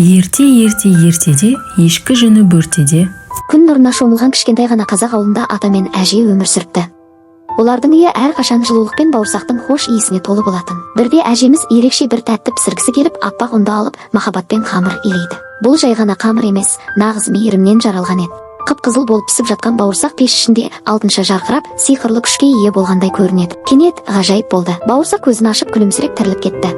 Ертеде ешкі жүні бөртеде. Күн нұрына шомылған кішкентай ғана қазақ ауылында ата мен әже өмір сүріпті. Олардың үйі әрқашан жылулық пен бауырсақтың хош иісіне толы болатын. Бірде әжеміз ерекше бір тәтті пісіргісі келіп, аппақ ұнды алып, махаббатпен қамыр илейді. Бұл жай ғана қамыр емес, нағыз мейірімнен жаралған еді. Қып-қызыл болып пісіп жатқан бауырсақ пеш ішінде алтынша жарқырап, сиқырлы күшке ие болғандай көрінеді. Кенет ғажайып болды. Бауырсақ көзін ашып күлімсіреп тіріліп кетті.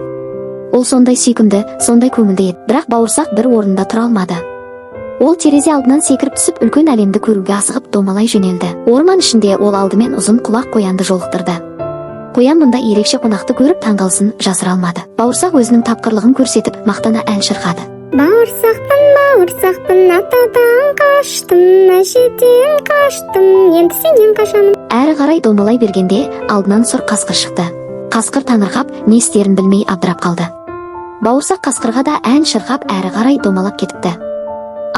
Ол сондай сүйкімді, сондай көңілді еді, бірақ бауырсақ бір орнында тұра алмады. Ол терезе алдынан секіріп түсіп, үлкен әлемді көруге асығып домалай жөнелді. Орман ішінде ол алдымен ұзын құлақ қоянды жолықтырды. Қоян мұнда ерекше қонақты көріп таңғалысын жасыра алмады. Бауырсақ өзінің тапқырлығын көрсетіп, мақтана ән шырқады. Бауырсақпын, атадан қаштым, әжеден қаштым, енді сенен қашамын. Әрі қарай домалай бергенде алдынан сұр қасқыр шықты. Қасқыр таңырқап, не істерін білмей абдырап қалды. Бауырсақ қасқырға да ән шырқап әрі қарай домалап кетіпті.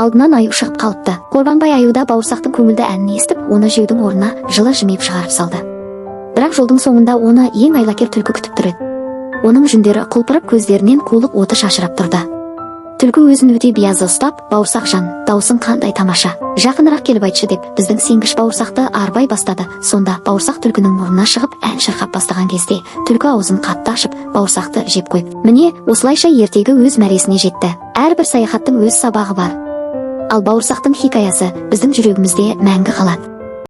Алдынан аю шығып қалыпты. Қорбанбай аюда бауырсақтың көңілді әнін естіп, оны жеудің орнына жылы жымиып шығарып салды. Бірақ жолдың соңында оны ең айлакер түлкі күтіп тұр еді. Оның жүндері құлпырып, көздерінен қулық оты шашырап тұрды. Түлкі өзін өте биязы ұстап, бауырсақ жан, даусың қандай тамаша, жақынырақ келіп айтшы деп, біздің сенгіш бауырсақты арбай бастады. Сонда бауырсақ түлкінің мұрнына шығып ән шырқап бастаған кезде, түлкі аузын қатты ашып, бауырсақты жеп қойып. Міне, осылайша ертегі өз мәресіне жетті. Әрбір саяхаттың өз сабағы бар. Ал бауырсақтың хикаясы біздің жүрегімізде мәңгі қалады.